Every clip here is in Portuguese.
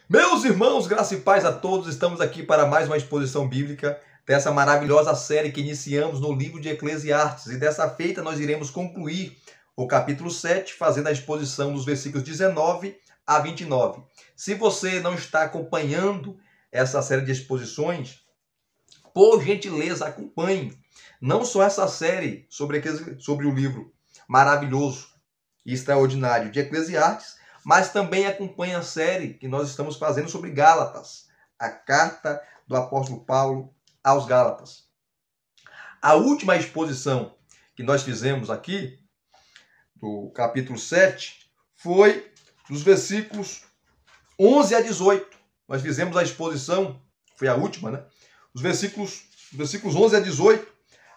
Meus irmãos, graça e paz a todos, estamos aqui para mais uma exposição bíblica dessa maravilhosa série que iniciamos no livro de Eclesiastes. E dessa feita nós iremos concluir o capítulo 7, fazendo a exposição dos versículos 19 a 29. Se você não está acompanhando essa série de exposições, por gentileza, acompanhe. Não só essa série sobre o livro maravilhoso e extraordinário de Eclesiastes, mas também acompanhe a série que nós estamos fazendo sobre Gálatas, a carta do apóstolo Paulo aos Gálatas. A última exposição que nós fizemos aqui, do capítulo 7, foi dos versículos 11 a 18. Nós fizemos a exposição, foi a última, né? Os versículos 11 a 18,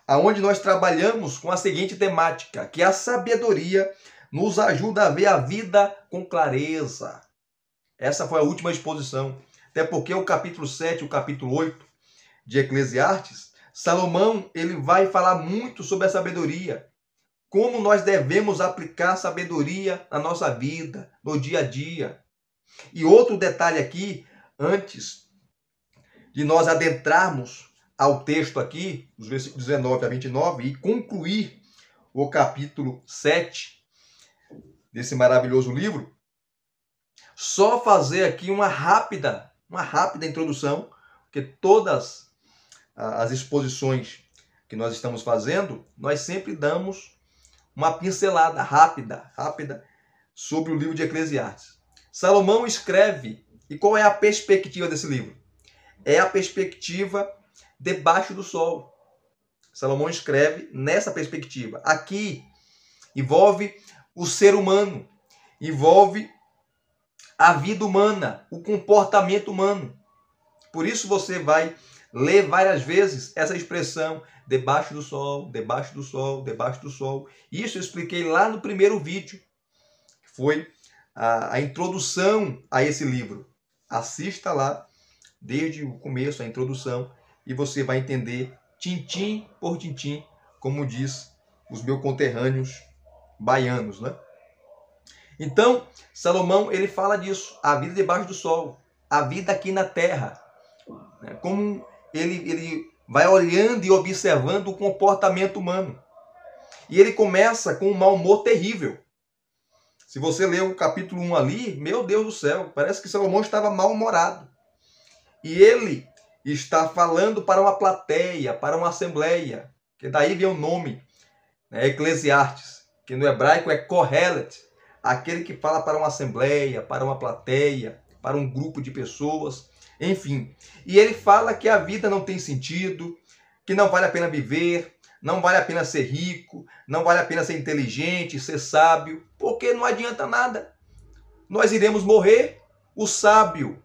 aonde nós trabalhamos com a seguinte temática, que a sabedoria nos ajuda a ver a vida com clareza. Essa foi a última exposição. Até porque o capítulo 7 e o capítulo 8 de Eclesiastes, Salomão ele vai falar muito sobre a sabedoria. Como nós devemos aplicar a sabedoria na nossa vida, no dia a dia. E outro detalhe aqui, antes de nós adentrarmos ao texto aqui, dos versículos 19 a 29, e concluir o capítulo 7 desse maravilhoso livro, só fazer aqui uma rápida introdução, porque todas as exposições que nós estamos fazendo, nós sempre damos uma pincelada rápida sobre o livro de Eclesiastes. Salomão escreve, e qual é a perspectiva desse livro? É a perspectiva debaixo do sol. Salomão escreve nessa perspectiva. Aqui envolve o ser humano, envolve a vida humana, o comportamento humano. Por isso você vai ler várias vezes essa expressão debaixo do sol, debaixo do sol, debaixo do sol. Isso eu expliquei lá no primeiro vídeo, que foi a introdução a esse livro. Assista lá, desde o começo, a introdução, e você vai entender tintim por tintim, como diz os meus conterrâneos baianos, né? Então, Salomão, ele fala disso, a vida debaixo do sol, a vida aqui na terra, né? Como ele vai olhando e observando o comportamento humano. E ele começa com um mau humor terrível. Se você ler o capítulo 1 ali, meu Deus do céu, parece que Salomão estava mal-humorado. E ele está falando para uma plateia, para uma assembleia, que daí vem o nome, né, Eclesiastes, que no hebraico é Kohelet, aquele que fala para uma assembleia, para uma plateia, para um grupo de pessoas, enfim. E ele fala que a vida não tem sentido, que não vale a pena viver, não vale a pena ser rico, não vale a pena ser inteligente, ser sábio, porque não adianta nada. Nós iremos morrer, o sábio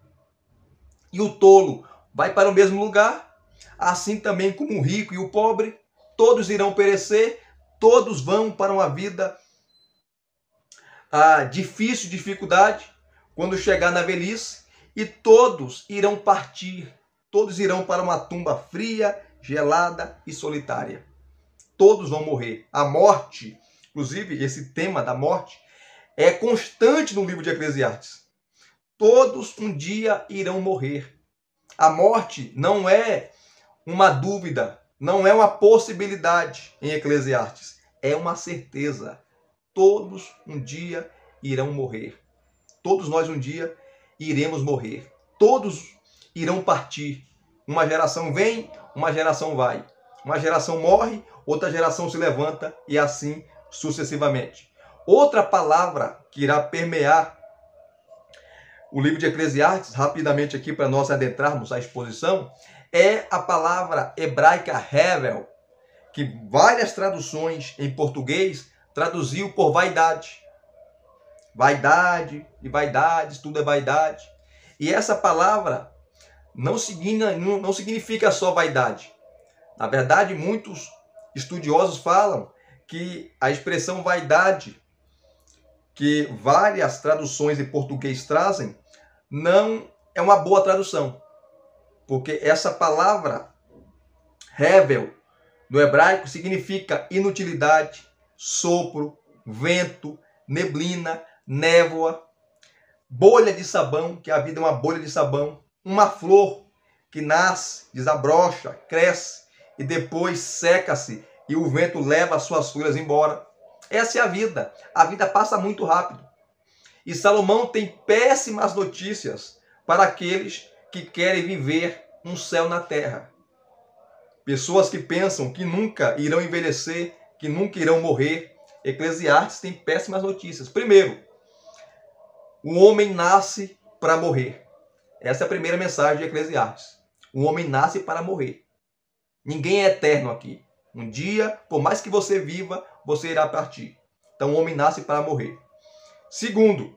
e o tolo vai para o mesmo lugar, assim também como o rico e o pobre, todos irão perecer, todos vão para uma vida difícil, dificuldade, quando chegar na velhice, e todos irão partir, todos irão para uma tumba fria, gelada e solitária. Todos vão morrer. A morte, inclusive esse tema da morte, é constante no livro de Eclesiastes. Todos um dia irão morrer. A morte não é uma dúvida, não é uma possibilidade em Eclesiastes, é uma certeza. Todos um dia irão morrer. Todos nós um dia iremos morrer. Todos irão partir. Uma geração vem, uma geração vai. Uma geração morre, outra geração se levanta e assim sucessivamente. Outra palavra que irá permear o livro de Eclesiastes, rapidamente aqui para nós adentrarmos a exposição, é a palavra hebraica Hevel, que várias traduções em português traduziu por vaidade. Vaidade e vaidades, tudo é vaidade. E essa palavra não significa só vaidade. Na verdade, muitos estudiosos falam que a expressão vaidade, que várias traduções em português trazem, não é uma boa tradução. Porque essa palavra, Hevel, no hebraico, significa inutilidade, sopro, vento, neblina, névoa, bolha de sabão, que a vida é uma bolha de sabão, uma flor que nasce, desabrocha, cresce e depois seca-se e o vento leva as suas folhas embora. Essa é a vida. A vida passa muito rápido. E Salomão tem péssimas notícias para aqueles que querem viver um céu na terra. Pessoas que pensam que nunca irão envelhecer, que nunca irão morrer. Eclesiastes tem péssimas notícias. Primeiro, o homem nasce para morrer. Essa é a primeira mensagem de Eclesiastes. O homem nasce para morrer. Ninguém é eterno aqui. Um dia, por mais que você viva, você irá partir. Então o homem nasce para morrer. Segundo,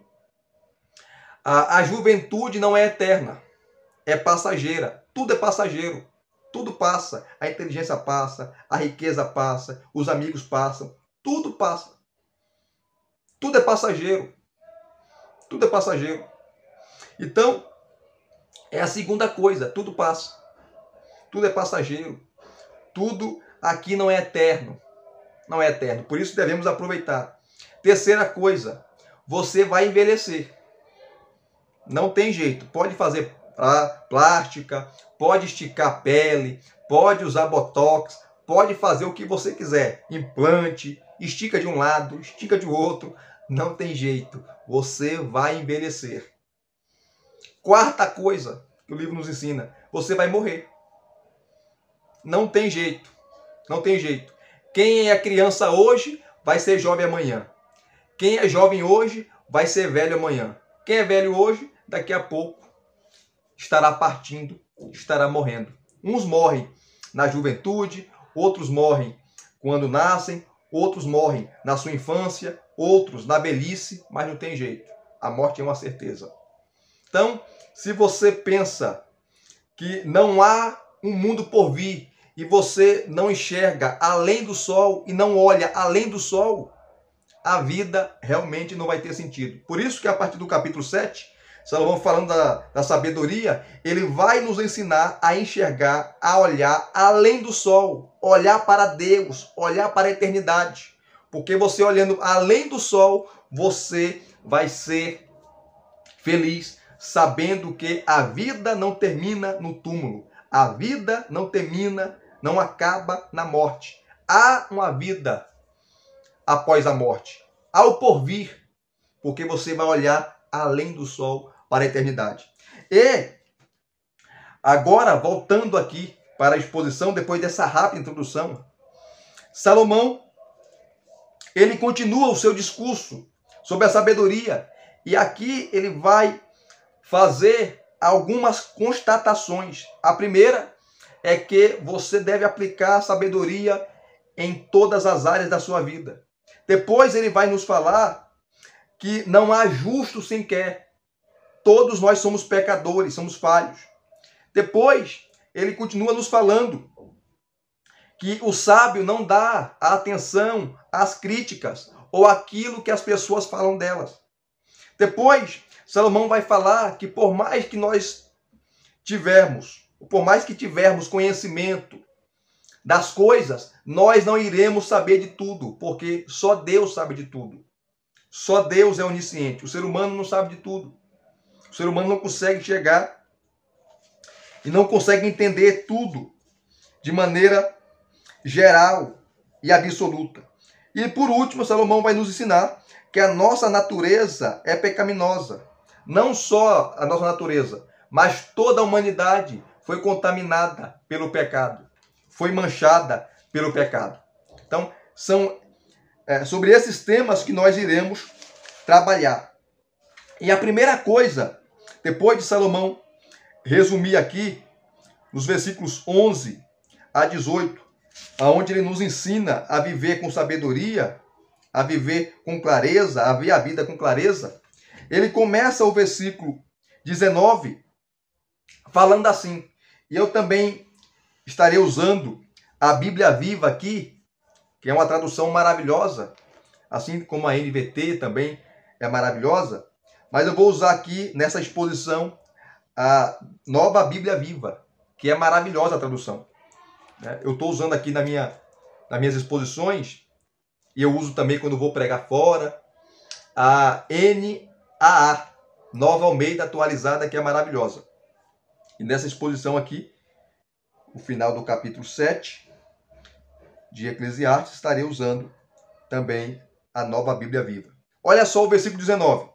a juventude não é eterna. É passageira. Tudo é passageiro. Tudo passa. A inteligência passa, a riqueza passa, os amigos passam. Tudo passa. Tudo é passageiro. Tudo é passageiro. Então, é a segunda coisa. Tudo passa. Tudo é passageiro. Tudo aqui não é eterno. Não é eterno. Por isso devemos aproveitar. Terceira coisa. Você vai envelhecer. Não tem jeito. Pode fazer plástica, pode esticar a pele, pode usar botox, pode fazer o que você quiser. Implante, estica de um lado, estica de outro. Não tem jeito. Você vai envelhecer. Quarta coisa que o livro nos ensina. Você vai morrer. Não tem jeito. Não tem jeito. Quem é criança hoje vai ser jovem amanhã. Quem é jovem hoje vai ser velho amanhã. Quem é velho hoje, daqui a pouco, estará partindo, estará morrendo. Uns morrem na juventude, outros morrem quando nascem, outros morrem na sua infância, outros na velhice, mas não tem jeito. A morte é uma certeza. Então, se você pensa que não há um mundo por vir e você não enxerga além do sol e não olha além do sol, a vida realmente não vai ter sentido. Por isso que a partir do capítulo 7, Salomão falando da sabedoria, ele vai nos ensinar a enxergar, a olhar além do sol, olhar para Deus, olhar para a eternidade. Porque você olhando além do sol, você vai ser feliz, sabendo que a vida não termina no túmulo. A vida não termina, não acaba na morte. Há uma vida após a morte. Há o porvir, porque você vai olhar além do sol para a eternidade. E agora, voltando aqui para a exposição, depois dessa rápida introdução, Salomão, ele continua o seu discurso sobre a sabedoria. E aqui ele vai fazer algumas constatações. A primeira é que você deve aplicar a sabedoria em todas as áreas da sua vida. Depois ele vai nos falar que não há justo sequer. Todos nós somos pecadores, somos falhos. Depois ele continua nos falando que o sábio não dá atenção às críticas ou àquilo que as pessoas falam delas. Depois, Salomão vai falar que por mais que tivermos conhecimento das coisas, nós não iremos saber de tudo, porque só Deus sabe de tudo. Só Deus é onisciente. O ser humano não sabe de tudo. O ser humano não consegue chegar e não consegue entender tudo de maneira geral e absoluta. E por último, Salomão vai nos ensinar que a nossa natureza é pecaminosa. Não só a nossa natureza, mas toda a humanidade foi contaminada pelo pecado. Foi manchada pelo pecado. Então, são sobre esses temas que nós iremos trabalhar. E a primeira coisa, depois de Salomão resumir aqui, nos versículos 11 a 18, aonde ele nos ensina a viver com sabedoria, a viver com clareza, a ver a vida com clareza, ele começa o versículo 19 falando assim, e eu também estarei usando a Bíblia Viva aqui, que é uma tradução maravilhosa, assim como a NVT também é maravilhosa, mas eu vou usar aqui nessa exposição a Nova Bíblia Viva, que é maravilhosa a tradução. Eu estou usando aqui nas minhas exposições, e eu uso também quando vou pregar fora, a NAA, Nova Almeida atualizada, que é maravilhosa. E nessa exposição aqui, o final do capítulo 7 de Eclesiastes, estarei usando também a Nova Bíblia Viva. Olha só o versículo 19.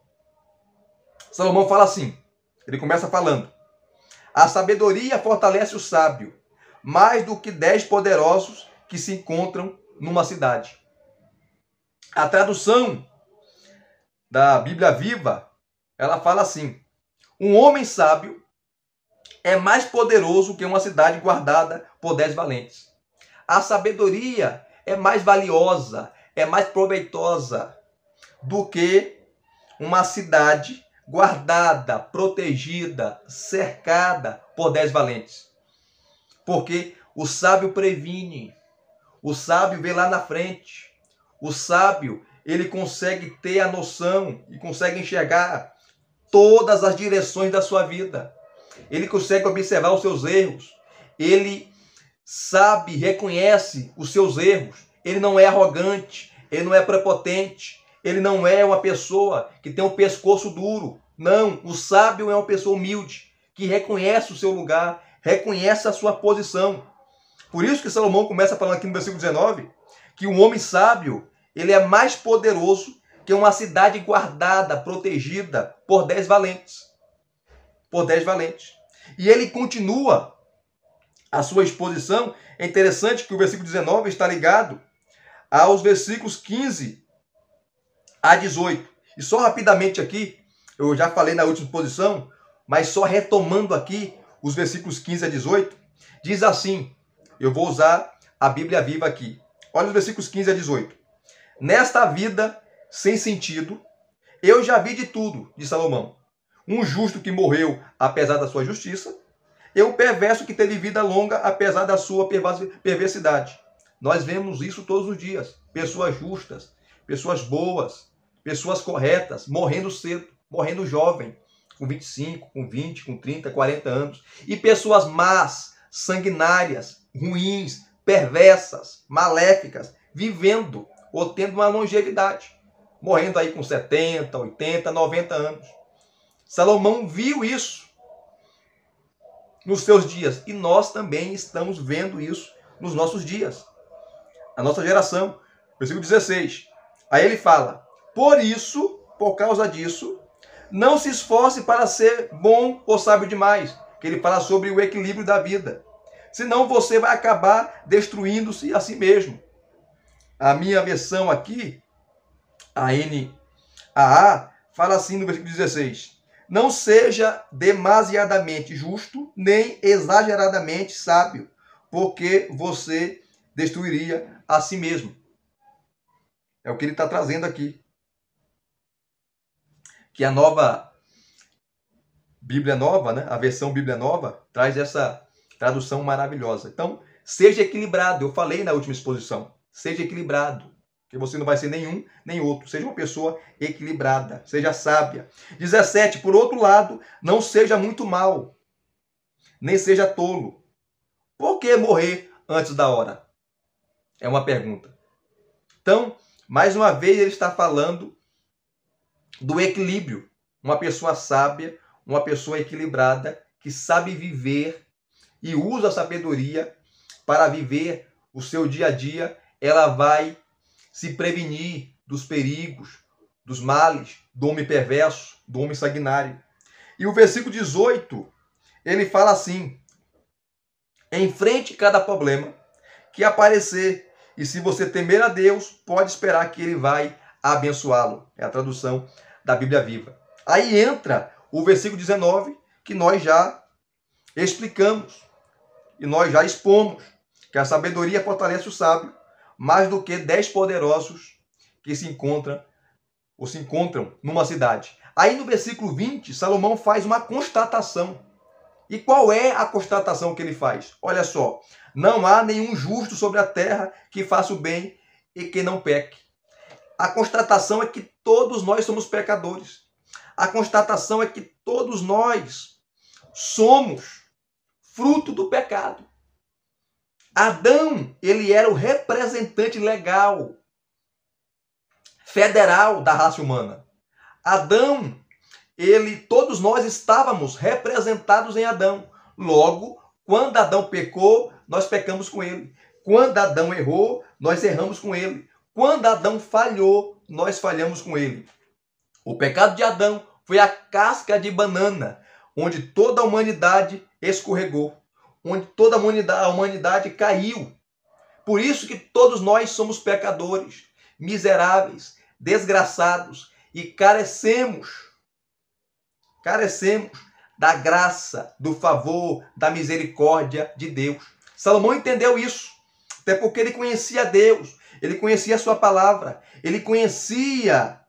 Salomão fala assim, ele começa falando: a sabedoria fortalece o sábio, mais do que 10 poderosos que se encontram numa cidade. A tradução da Bíblia Viva, ela fala assim: um homem sábio é mais poderoso que uma cidade guardada por 10 valentes. A sabedoria é mais valiosa, é mais proveitosa do que uma cidade guardada, protegida, cercada por 10 valentes. Porque o sábio previne, o sábio vê lá na frente, o sábio, ele consegue ter a noção e consegue enxergar todas as direções da sua vida. Ele consegue observar os seus erros, ele sabe, reconhece os seus erros, ele não é arrogante, ele não é prepotente, ele não é uma pessoa que tem um pescoço duro. Não, o sábio é uma pessoa humilde, que reconhece o seu lugar, reconhece a sua posição. Por isso que Salomão começa falando aqui no versículo 19, que um homem sábio, ele é mais poderoso que uma cidade guardada, protegida por 10 valentes. Por 10 valentes. E ele continua a sua exposição. É interessante que o versículo 19 está ligado aos versículos 15 a 18. E só rapidamente aqui, eu já falei na última exposição, mas só retomando aqui os versículos 15 a 18, diz assim, eu vou usar a Bíblia Viva aqui. Olha os versículos 15 a 18. Nesta vida sem sentido, eu já vi de tudo, de Salomão. Um justo que morreu apesar da sua justiça, e um perverso que teve vida longa apesar da sua perversidade. Nós vemos isso todos os dias. Pessoas justas, pessoas boas, pessoas corretas, morrendo cedo, morrendo jovem, com 25, com 20, com 30, 40 anos. E pessoas más, sanguinárias, ruins, perversas, maléficas, vivendo ou tendo uma longevidade, morrendo aí com 70, 80, 90 anos. Salomão viu isso nos seus dias e nós também estamos vendo isso nos nossos dias. A nossa geração. Versículo 16. Aí ele fala: por isso, por causa disso, não se esforce para ser bom ou sábio demais. Que ele fala sobre o equilíbrio da vida. Senão você vai acabar destruindo-se a si mesmo. A minha versão aqui, a NAA, fala assim no versículo 16. Não seja demasiadamente justo, nem exageradamente sábio, porque você destruiria a si mesmo. É o que ele está trazendo aqui. Que a nova Bíblia Nova, né? A versão Bíblia Nova, traz essa tradução maravilhosa. Então, seja equilibrado. Eu falei na última exposição. Seja equilibrado. Que você não vai ser nenhum nem outro. Seja uma pessoa equilibrada. Seja sábia. 17. Por outro lado, não seja muito mal. Nem seja tolo. Por que morrer antes da hora? É uma pergunta. Então, mais uma vez ele está falando do equilíbrio. Uma pessoa sábia, uma pessoa equilibrada, que sabe viver e usa a sabedoria para viver o seu dia a dia, ela vai se prevenir dos perigos, dos males, do homem perverso, do homem sanguinário. E o versículo 18, ele fala assim: enfrente cada problema que aparecer, e se você temer a Deus, pode esperar que ele vai abençoá-lo. É a tradução da Bíblia Viva. Aí entra o versículo 19, que nós já explicamos, e nós já expomos, que a sabedoria fortalece o sábio, mais do que 10 poderosos que se encontram numa cidade. Aí no versículo 20, Salomão faz uma constatação. E qual é a constatação que ele faz? Olha só, não há nenhum justo sobre a terra que faça o bem e que não peque. A constatação é que todos nós somos pecadores. A constatação é que todos nós somos fruto do pecado. Adão, ele era o representante legal, federal da raça humana. Adão, todos nós estávamos representados em Adão. Logo, quando Adão pecou, nós pecamos com ele. Quando Adão errou, nós erramos com ele. Quando Adão falhou, nós falhamos com ele. O pecado de Adão foi a casca de banana, onde toda a humanidade escorregou, onde toda a humanidade caiu. Por isso que todos nós somos pecadores, miseráveis, desgraçados e carecemos da graça, do favor, da misericórdia de Deus. Salomão entendeu isso, até porque ele conhecia Deus, ele conhecia a sua palavra, ele conhecia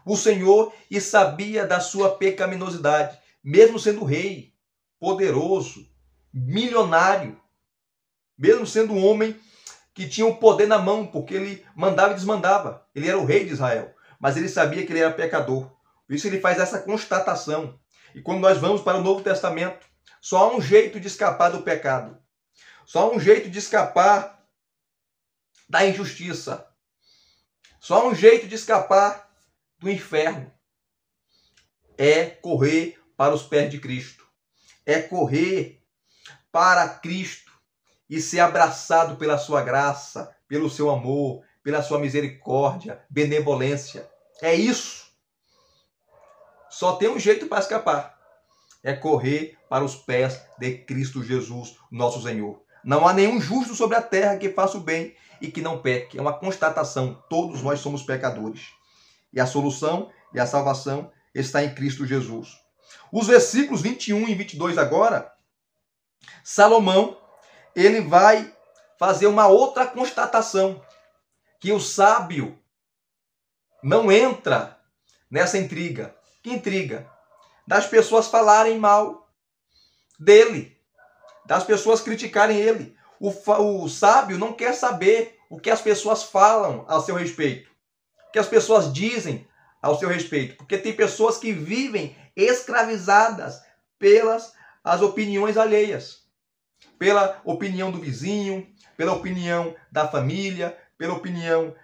o Senhor e sabia da sua pecaminosidade, mesmo sendo rei, poderoso, milionário, mesmo sendo um homem que tinha o poder na mão, porque ele mandava e desmandava. Ele era o rei de Israel, mas ele sabia que ele era pecador. Por isso ele faz essa constatação. E quando nós vamos para o Novo Testamento, só há um jeito de escapar do pecado. Só há um jeito de escapar da injustiça. Só há um jeito de escapar do inferno. É correr para os pés de Cristo. É correr para Cristo e ser abraçado pela sua graça, pelo seu amor, pela sua misericórdia, benevolência. É isso. Só tem um jeito para escapar. É correr para os pés de Cristo Jesus, nosso Senhor. Não há nenhum justo sobre a terra que faça o bem e que não peque. É uma constatação. Todos nós somos pecadores. E a solução e a salvação está em Cristo Jesus. Os versículos 21 e 22 agora, Salomão, ele vai fazer uma outra constatação, que o sábio não entra nessa intriga. Que intriga? Das pessoas falarem mal dele, das pessoas criticarem ele. O sábio não quer saber o que as pessoas falam a seu respeito, o que as pessoas dizem ao seu respeito, porque tem pessoas que vivem escravizadas pelas as opiniões alheias. Pela opinião do vizinho, pela opinião da família, pela opinião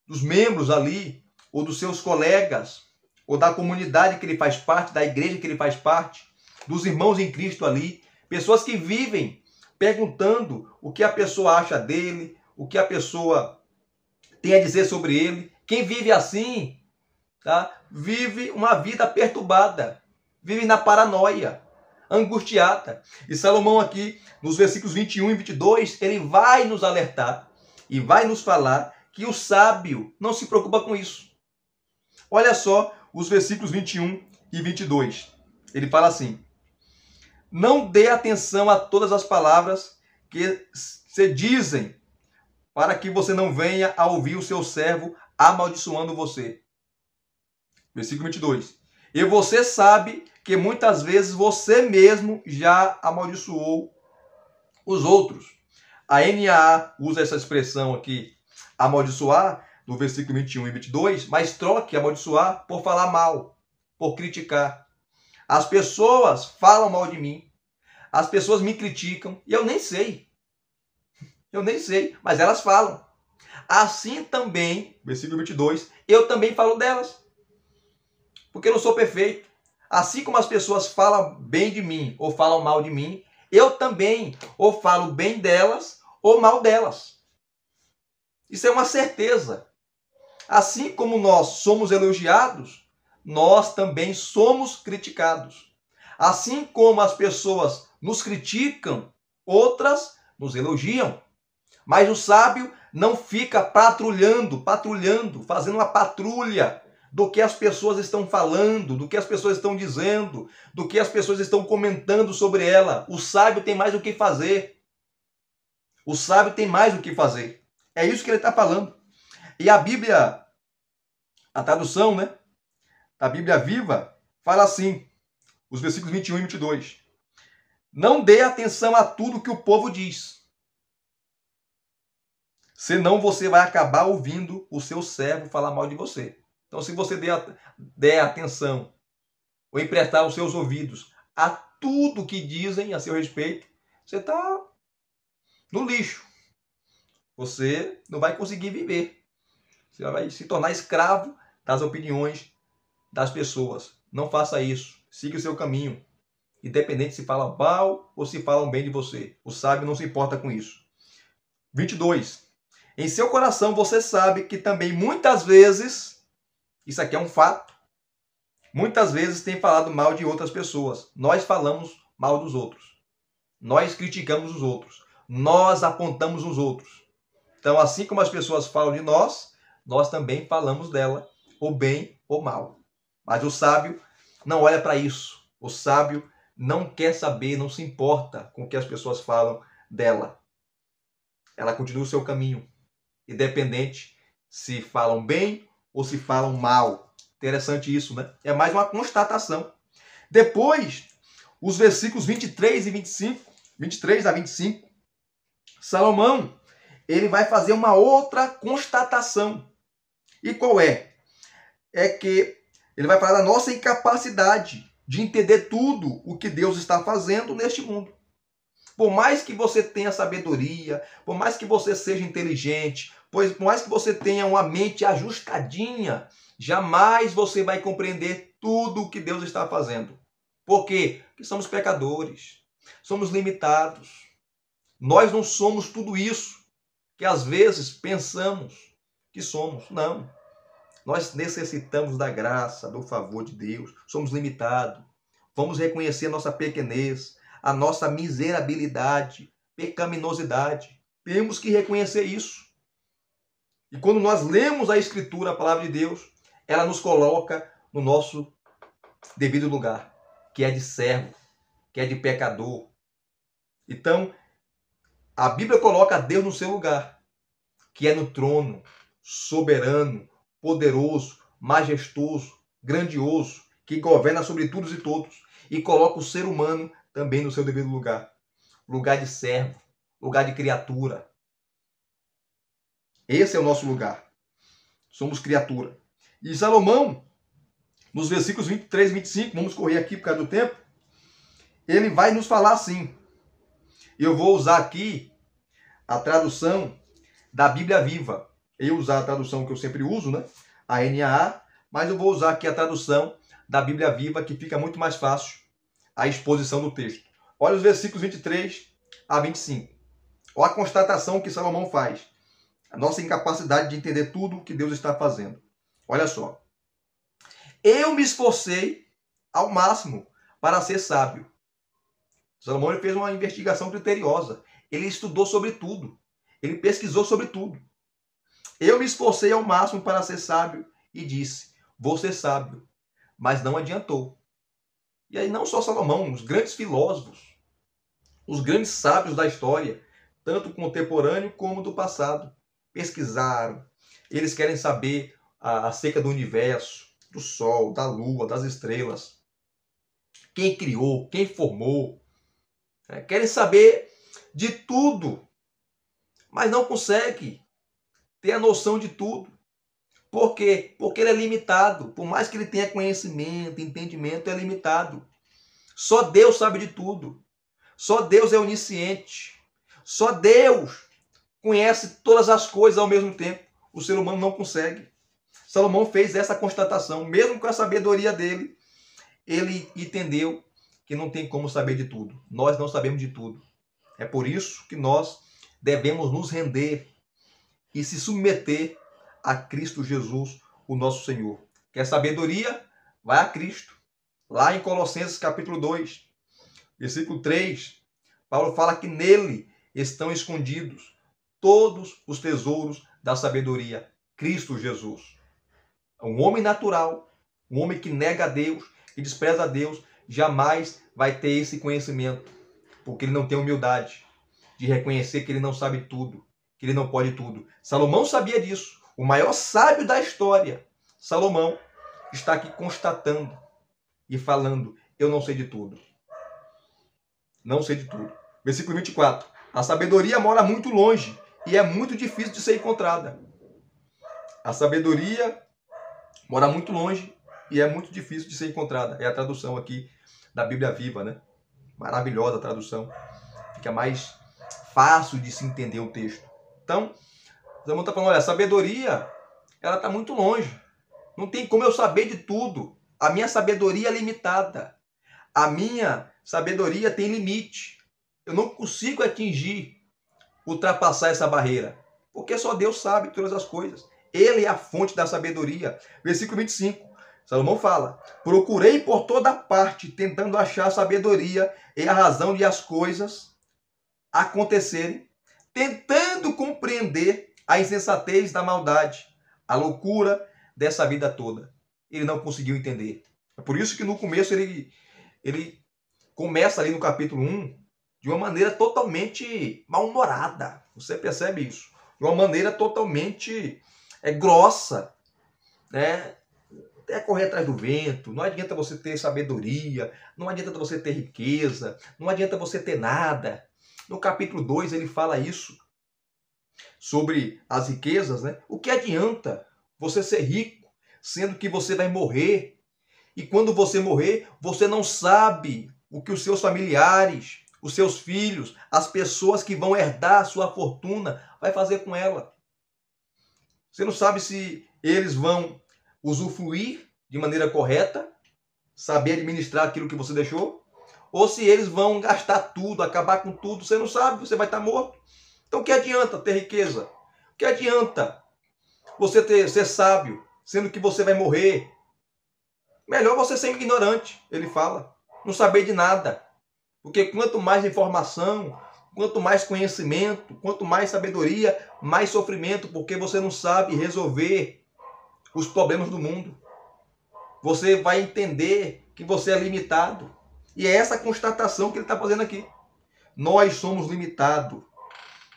dos membros ali, ou dos seus colegas, ou da comunidade que ele faz parte, da igreja que ele faz parte, dos irmãos em Cristo ali. Pessoas que vivem perguntando o que a pessoa acha dele, o que a pessoa tem a dizer sobre ele. Quem vive assim, tá? Vive uma vida perturbada, vive na paranoia, angustiada. E Salomão aqui, nos versículos 21 e 22, ele vai nos alertar e vai nos falar que o sábio não se preocupa com isso. Olha só os versículos 21 e 22. Ele fala assim: não dê atenção a todas as palavras que se dizem, para que você não venha a ouvir o seu servo amaldiçoando você. Versículo 22. E você sabe que muitas vezes você mesmo já amaldiçoou os outros. A NAA usa essa expressão aqui, amaldiçoar, no versículo 21 e 22, mas troque amaldiçoar por falar mal, por criticar. As pessoas falam mal de mim, as pessoas me criticam, e eu nem sei, mas elas falam. Assim também, versículo 22, eu também falo delas, porque eu não sou perfeito. Assim como as pessoas falam bem de mim ou falam mal de mim, eu também ou falo bem delas ou mal delas. Isso é uma certeza. Assim como nós somos elogiados, nós também somos criticados. Assim como as pessoas nos criticam, outras nos elogiam. Mas o sábio não fica patrulhando, fazendo uma patrulha do que as pessoas estão falando, do que as pessoas estão dizendo, do que as pessoas estão comentando sobre ela. O sábio tem mais o que fazer. O sábio tem mais o que fazer. É isso que ele está falando. E a Bíblia, a tradução, né, da Bíblia Viva, fala assim, os versículos 21 e 22. Não dê atenção a tudo que o povo diz, senão você vai acabar ouvindo o seu servo falar mal de você. Então, se você der atenção ou emprestar os seus ouvidos a tudo que dizem a seu respeito, você está no lixo. Você não vai conseguir viver. Você vai se tornar escravo das opiniões das pessoas. Não faça isso. Siga o seu caminho. Independente se falam mal ou se falam bem de você. O sábio não se importa com isso. 22. Em seu coração você sabe que também muitas vezes, isso aqui é um fato, muitas vezes tem falado mal de outras pessoas. Nós falamos mal dos outros. Nós criticamos os outros. Nós apontamos os outros. Então, assim como as pessoas falam de nós, nós também falamos dela, ou bem ou mal. Mas o sábio não olha para isso. O sábio não quer saber, não se importa com o que as pessoas falam dela. Ela continua o seu caminho, independente se falam bem ou se falam mal. Interessante isso, né? É mais uma constatação. Depois, os versículos 23 e 25, 23 a 25, Salomão, ele vai fazer uma outra constatação. E qual é? É que ele vai falar da nossa incapacidade de entender tudo o que Deus está fazendo neste mundo. Por mais que você tenha sabedoria, por mais que você seja inteligente, por mais que você tenha uma mente ajustadinha, jamais você vai compreender tudo o que Deus está fazendo. Por quê? Porque somos pecadores, somos limitados. Nós não somos tudo isso que às vezes pensamos que somos. Não. Nós necessitamos da graça, do favor de Deus. Somos limitados. Vamos reconhecer nossa pequenez, a nossa miserabilidade, pecaminosidade. Temos que reconhecer isso. E quando nós lemos a Escritura, a palavra de Deus, ela nos coloca no nosso devido lugar, que é de servo, que é de pecador. Então, a Bíblia coloca Deus no seu lugar, que é no trono, soberano, poderoso, majestoso, grandioso, que governa sobre todos e todos, e coloca o ser humano também no seu devido lugar. Lugar de servo, lugar de criatura. Esse é o nosso lugar. Somos criatura. E Salomão, nos versículos 23 e 25, vamos correr aqui por causa do tempo, ele vai nos falar assim. Eu vou usar aqui a tradução da Bíblia Viva. Eu usar a tradução que eu sempre uso, né? A NAA, mas eu vou usar aqui a tradução da Bíblia Viva, que fica muito mais fácil a exposição do texto. Olha os versículos 23 a 25. Olha a constatação que Salomão faz. A nossa incapacidade de entender tudo o que Deus está fazendo. Olha só. Eu me esforcei ao máximo para ser sábio. Salomão fez uma investigação criteriosa. Ele estudou sobre tudo. Ele pesquisou sobre tudo. Eu me esforcei ao máximo para ser sábio e disse, vou ser sábio. Mas não adiantou. E aí não só Salomão, os grandes filósofos, os grandes sábios da história, tanto contemporâneo como do passado, pesquisaram. Eles querem saber acerca do universo, do sol, da lua, das estrelas. Quem criou, quem formou. Querem saber de tudo, mas não consegue ter a noção de tudo. Por quê? Porque ele é limitado. Por mais que ele tenha conhecimento, entendimento, é limitado. Só Deus sabe de tudo. Só Deus é onisciente. Só Deus conhece todas as coisas ao mesmo tempo. O ser humano não consegue. Salomão fez essa constatação. Mesmo com a sabedoria dele, ele entendeu que não tem como saber de tudo. Nós não sabemos de tudo. É por isso que nós devemos nos render e se submeter a Cristo Jesus, o nosso Senhor. Quer sabedoria? Vai a Cristo. Lá em Colossenses capítulo 2, versículo 3, Paulo fala que nele estão escondidos todos os tesouros da sabedoria. Cristo Jesus. Um homem natural, um homem que nega a Deus, que despreza a Deus, jamais vai ter esse conhecimento, porque ele não tem humildade de reconhecer que ele não sabe tudo, que ele não pode tudo. Salomão sabia disso. O maior sábio da história, Salomão, está aqui constatando e falando, eu não sei de tudo. Não sei de tudo. Versículo 24. A sabedoria mora muito longe e é muito difícil de ser encontrada. A sabedoria mora muito longe e é muito difícil de ser encontrada. É a tradução aqui da Bíblia Viva, né? Maravilhosa a tradução. Fica mais fácil de se entender o texto. Então, Salomão está falando, olha, a sabedoria, ela está muito longe. Não tem como eu saber de tudo. A minha sabedoria é limitada. A minha sabedoria tem limite. Eu não consigo atingir, ultrapassar essa barreira. Porque só Deus sabe todas as coisas. Ele é a fonte da sabedoria. Versículo 25. Salomão fala: procurei por toda parte, tentando achar sabedoria e a razão de as coisas acontecerem, tentando compreender a insensatez da maldade, a loucura dessa vida toda. Ele não conseguiu entender. É por isso que no começo ele começa ali no capítulo 1 de uma maneira totalmente mal-humorada. Você percebe isso? De uma maneira totalmente grossa, né? É correr atrás do vento. Não adianta você ter sabedoria, não adianta você ter riqueza, não adianta você ter nada. No capítulo 2 ele fala isso sobre as riquezas, né? O que adianta você ser rico, sendo que você vai morrer? E quando você morrer, você não sabe o que os seus familiares, os seus filhos, as pessoas que vão herdar a sua fortuna, vai fazer com ela. Você não sabe se eles vão usufruir de maneira correta, saber administrar aquilo que você deixou, ou se eles vão gastar tudo, acabar com tudo. Você não sabe, você vai estar morto. Então o que adianta ter riqueza? O que adianta você ser sábio, sendo que você vai morrer? Melhor você ser ignorante, ele fala. Não saber de nada. Porque quanto mais informação, quanto mais conhecimento, quanto mais sabedoria, mais sofrimento, porque você não sabe resolver os problemas do mundo. Você vai entender que você é limitado. E é essa constatação que ele está fazendo aqui. Nós somos limitados.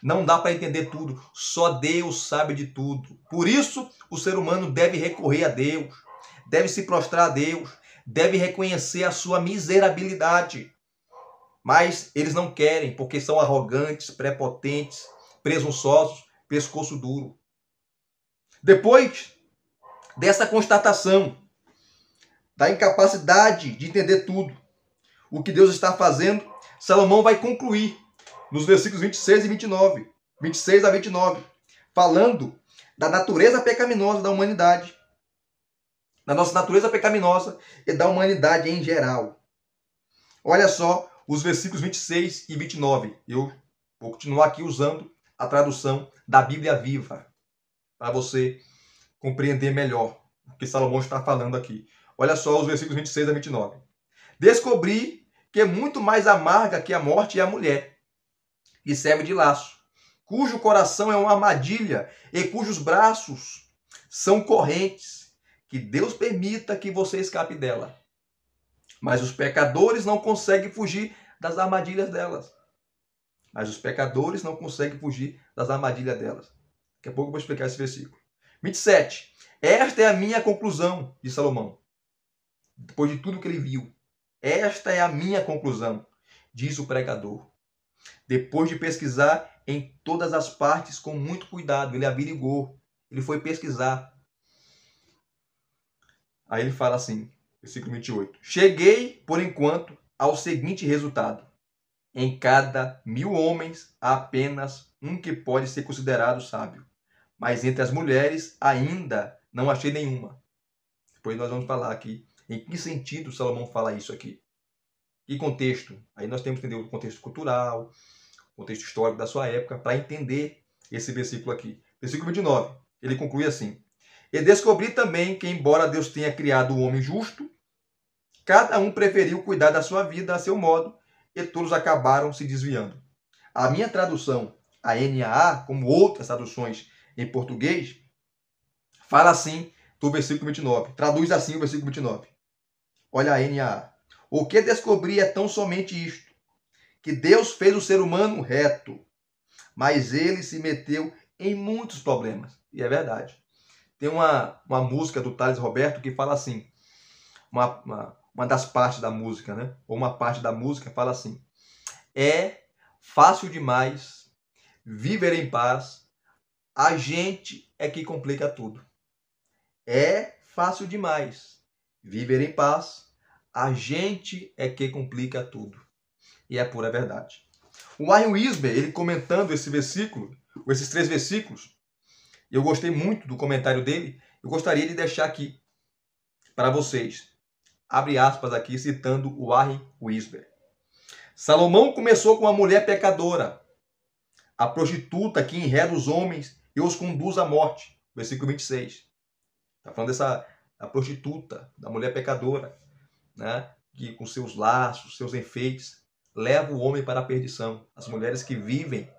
Não dá para entender tudo. Só Deus sabe de tudo. Por isso, o ser humano deve recorrer a Deus. Deve se prostrar a Deus. Deve reconhecer a sua miserabilidade. Mas eles não querem, porque são arrogantes, prepotentes, presunçosos, pescoço duro. Depois dessa constatação da incapacidade de entender tudo, o que Deus está fazendo, Salomão vai concluir nos versículos 26 e 29, 26 a 29, falando da natureza pecaminosa da humanidade, da nossa natureza pecaminosa e da humanidade em geral. Olha só os versículos 26 e 29. Eu vou continuar aqui usando a tradução da Bíblia Viva, para você compreender melhor o que Salomão está falando aqui. Olha só os versículos 26 a 29. Descobri que é muito mais amarga que a morte é a mulher, e serve de laço, cujo coração é uma armadilha e cujos braços são correntes, que Deus permita que você escape dela. Mas os pecadores não conseguem fugir das armadilhas delas. Mas os pecadores não conseguem fugir das armadilhas delas. Daqui a pouco eu vou explicar esse versículo. 27. Esta é a minha conclusão, de Salomão. Depois de tudo que ele viu. Esta é a minha conclusão, diz o pregador. Depois de pesquisar em todas as partes com muito cuidado, ele averigou, ele foi pesquisar. Aí ele fala assim, versículo 28. Cheguei, por enquanto, ao seguinte resultado. Em cada 1000 homens, há apenas um que pode ser considerado sábio. Mas entre as mulheres, ainda não achei nenhuma. Depois nós vamos falar aqui em que sentido Salomão fala isso aqui. Que contexto? Aí nós temos que entender o contexto cultural, o contexto histórico da sua época, para entender esse versículo aqui. Versículo 29, ele conclui assim. E descobri também que, embora Deus tenha criado o homem justo, cada um preferiu cuidar da sua vida a seu modo, e todos acabaram se desviando. A minha tradução, a NAA, como outras traduções em português, fala assim do versículo 29. Traduz assim o versículo 29. Olha a NAA. O que descobri é tão somente isto, que Deus fez o ser humano reto, mas ele se meteu em muitos problemas. E é verdade. Tem uma música do Thales Roberto que fala assim, uma das partes da música, né? Ou uma parte da música fala assim: é fácil demais viver em paz, a gente é que complica tudo. É fácil demais viver em paz, a gente é que complica tudo. E é pura verdade. O Warren Wiersbe, ele comentando esse versículo, esses 3 versículos, eu gostei muito do comentário dele, eu gostaria de deixar aqui para vocês. Abre aspas aqui, citando o Warren Wiersbe. Salomão começou com uma mulher pecadora, a prostituta que enreda os homens e os conduz à morte. Versículo 26. Está falando da prostituta, da mulher pecadora, né? Que com seus laços, seus enfeites, leva o homem para a perdição. As mulheres que vivem,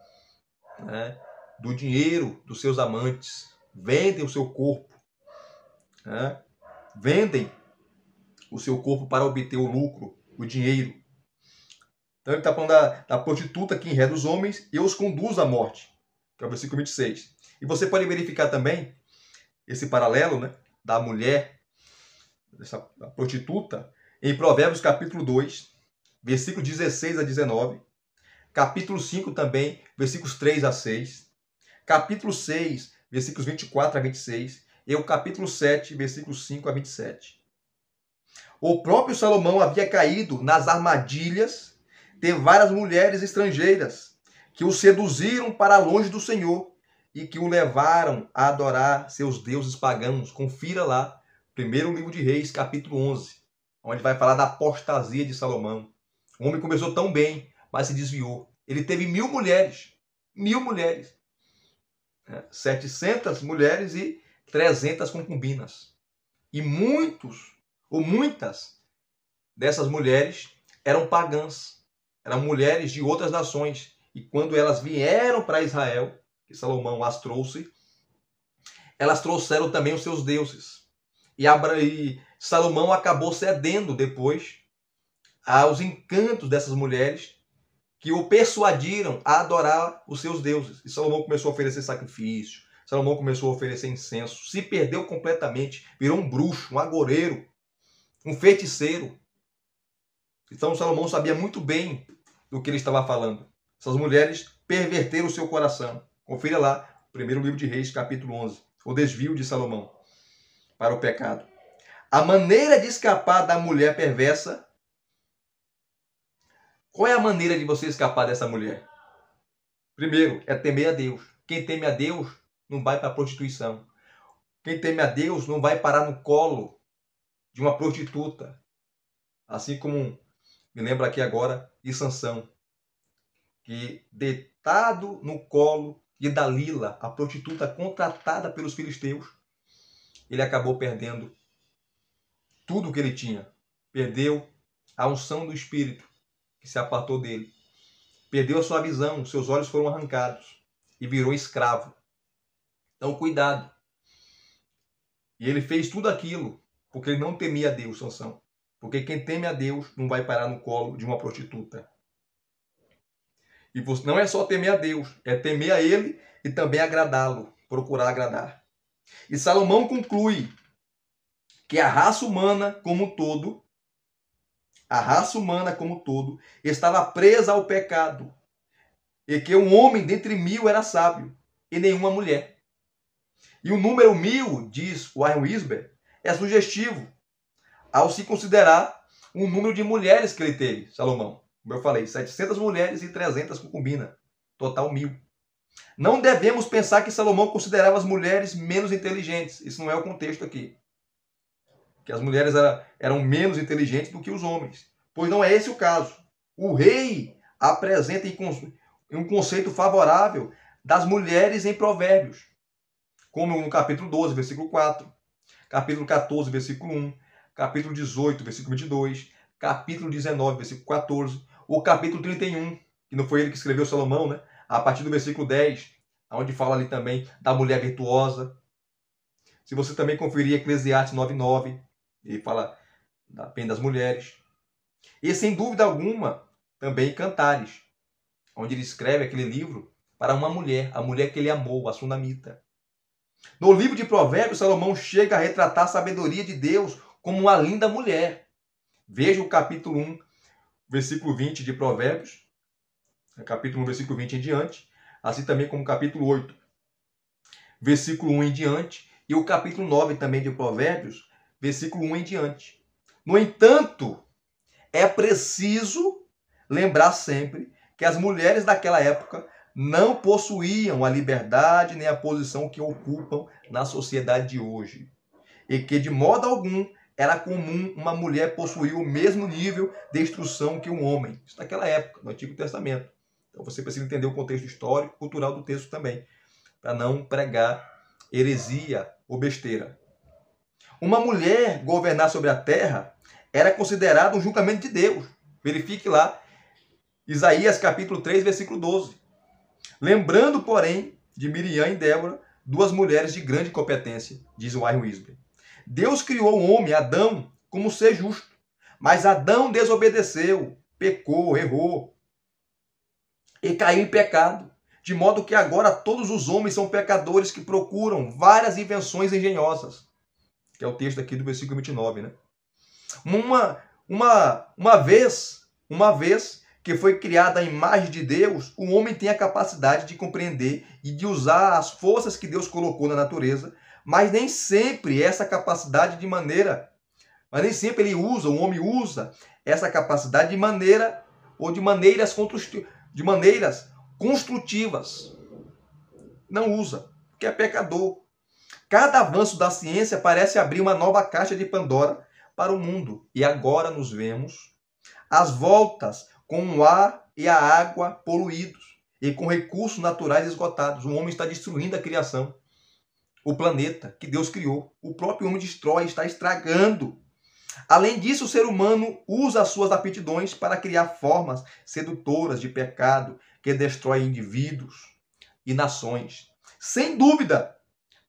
né, do dinheiro dos seus amantes, vendem o seu corpo, né? Vendem o seu corpo para obter o lucro, o dinheiro. Então ele está falando da prostituta que enreda os homens e os conduz à morte, que é o versículo 26. E você pode verificar também esse paralelo, né, da mulher, dessa prostituta, em Provérbios capítulo 2, versículo 16 a 19, capítulo 5 também, versículos 3 a 6, capítulo 6, versículos 24 a 26, e o capítulo 7, versículos 5 a 27. O próprio Salomão havia caído nas armadilhas de várias mulheres estrangeiras que o seduziram para longe do Senhor e que o levaram a adorar seus deuses pagãos. Confira lá, primeiro livro de Reis, capítulo 11, onde vai falar da apostasia de Salomão. O homem começou tão bem, mas se desviou. Ele teve 1000 mulheres. 1000 mulheres. 700 mulheres e 300 concubinas. E muitas dessas mulheres eram pagãs. Eram mulheres de outras nações. E quando elas vieram para Israel, que Salomão as trouxe, elas trouxeram também os seus deuses. E Salomão acabou cedendo depois aos encantos dessas mulheres que o persuadiram a adorar os seus deuses. E Salomão começou a oferecer sacrifício, Salomão começou a oferecer incenso, se perdeu completamente, virou um bruxo, um agoreiro, um feiticeiro. Então Salomão sabia muito bem do que ele estava falando. Essas mulheres perverteram o seu coração. Confira lá, primeiro livro de Reis, capítulo 11, o desvio de Salomão para o pecado. A maneira de escapar da mulher perversa. Qual é a maneira de você escapar dessa mulher? Primeiro, é temer a Deus. Quem teme a Deus não vai para a prostituição. Quem teme a Deus não vai parar no colo de uma prostituta. Assim como me lembro aqui agora de Sansão, que deitado no colo de Dalila, a prostituta contratada pelos filisteus, ele acabou perdendo tudo o que ele tinha. Perdeu a unção do Espírito, que se apartou dele. Perdeu a sua visão, seus olhos foram arrancados e virou escravo. Então, cuidado. E ele fez tudo aquilo porque ele não temia a Deus, Sansão. Porque quem teme a Deus não vai parar no colo de uma prostituta. E você não é só temer a Deus, é temer a Ele e também agradá-lo, procurar agradar. E Salomão conclui que a raça humana como um todo, estava presa ao pecado, e que um homem dentre 1000 era sábio, e nenhuma mulher. E o número 1000, diz Warren Wiersbe, é sugestivo, ao se considerar o número de mulheres que ele teve, Salomão. Como eu falei, 700 mulheres e 300 concubinas, total 1000. Não devemos pensar que Salomão considerava as mulheres menos inteligentes. Isso não é o contexto aqui. Que as mulheres eram menos inteligentes do que os homens. Pois não é esse o caso. O rei apresenta um conceito favorável das mulheres em Provérbios. Como no capítulo 12, versículo 4. Capítulo 14, versículo 1. Capítulo 18, versículo 22. Capítulo 19, versículo 14. O capítulo 31, que não foi ele que escreveu Salomão, né? A partir do versículo 10, onde fala ali também da mulher virtuosa. Se você também conferir Eclesiastes 9:9, ele fala apenas das mulheres. E sem dúvida alguma, também Cantares, onde ele escreve aquele livro para uma mulher, a mulher que ele amou, a sunamita. No livro de Provérbios, Salomão chega a retratar a sabedoria de Deus como uma linda mulher. Veja o capítulo 1, versículo 20 de Provérbios, capítulo 1, versículo 20 em diante, assim também como o capítulo 8, versículo 1 em diante, e o capítulo 9 também de Provérbios, versículo 1 em diante. No entanto, é preciso lembrar sempre que as mulheres daquela época não possuíam a liberdade nem a posição que ocupam na sociedade de hoje, e que de modo algum era comum uma mulher possuir o mesmo nível de instrução que um homem. Isso naquela época, no Antigo Testamento. Então você precisa entender o contexto histórico e cultural do texto também, para não pregar heresia ou besteira. Uma mulher governar sobre a terra era considerado um julgamento de Deus. Verifique lá, Isaías capítulo 3, versículo 12. Lembrando, porém, de Miriam e Débora, duas mulheres de grande competência, diz Warren Wiersbe. Deus criou o homem, Adão, como ser justo. Mas Adão desobedeceu, pecou, errou e caiu em pecado. De modo que agora todos os homens são pecadores que procuram várias invenções engenhosas. Que é o texto aqui do versículo 29, né? Uma vez que foi criada a imagem de Deus, o homem tem a capacidade de compreender e de usar as forças que Deus colocou na natureza, mas nem sempre essa capacidade o homem usa essa capacidade de maneira ou de maneiras construtivas. Não usa, porque é pecador. Cada avanço da ciência parece abrir uma nova caixa de Pandora para o mundo. E agora nos vemos às voltas com o ar e a água poluídos e com recursos naturais esgotados. O homem está destruindo a criação, o planeta que Deus criou. O próprio homem destrói, está estragando. Além disso, o ser humano usa as suas aptidões para criar formas sedutoras de pecado que destroem indivíduos e nações. Sem dúvida,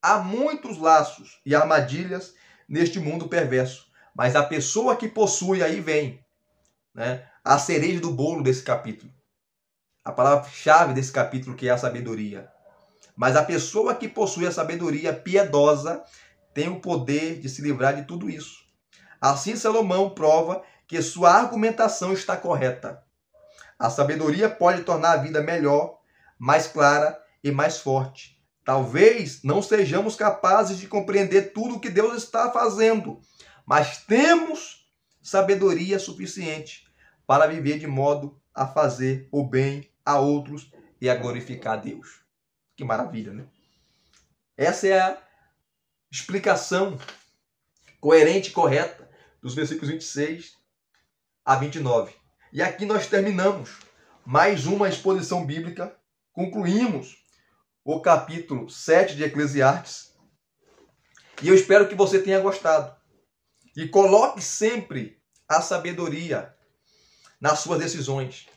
há muitos laços e armadilhas neste mundo perverso. Mas a pessoa que possui, aí vem, né, a cereja do bolo desse capítulo. A palavra-chave desse capítulo, que é a sabedoria. Mas a pessoa que possui a sabedoria piedosa tem o poder de se livrar de tudo isso. Assim, Salomão prova que sua argumentação está correta. A sabedoria pode tornar a vida melhor, mais clara e mais forte. Talvez não sejamos capazes de compreender tudo o que Deus está fazendo, mas temos sabedoria suficiente para viver de modo a fazer o bem a outros e a glorificar a Deus. Que maravilha, né? Essa é a explicação coerente e correta dos versículos 26 a 29. E aqui nós terminamos mais uma exposição bíblica, concluímos o capítulo 7 de Eclesiastes. E eu espero que você tenha gostado. E coloque sempre a sabedoria nas suas decisões.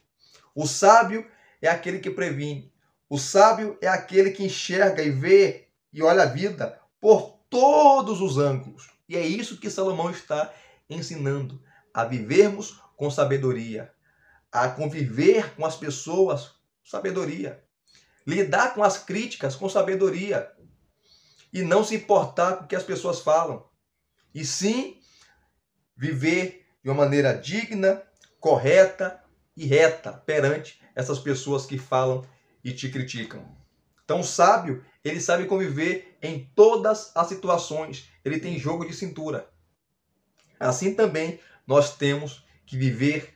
O sábio é aquele que previne. O sábio é aquele que enxerga e vê e olha a vida por todos os ângulos. E é isso que Salomão está ensinando, a vivermos com sabedoria, a conviver com as pessoas com sabedoria, lidar com as críticas com sabedoria e não se importar com o que as pessoas falam, e sim viver de uma maneira digna, correta e reta perante essas pessoas que falam e te criticam. Então o sábio, ele sabe conviver em todas as situações, ele tem jogo de cintura. Assim também nós temos que viver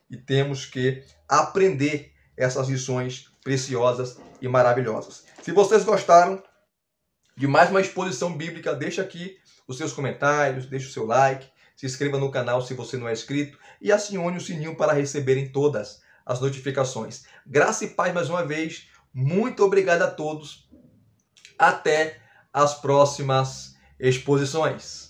e temos que aprender essas lições preciosas e maravilhosas. Se vocês gostaram de mais uma exposição bíblica, deixa aqui os seus comentários, deixa o seu like, se inscreva no canal se você não é inscrito e acione o sininho para receberem todas as notificações. Graça e paz mais uma vez. Muito obrigado a todos. Até as próximas exposições.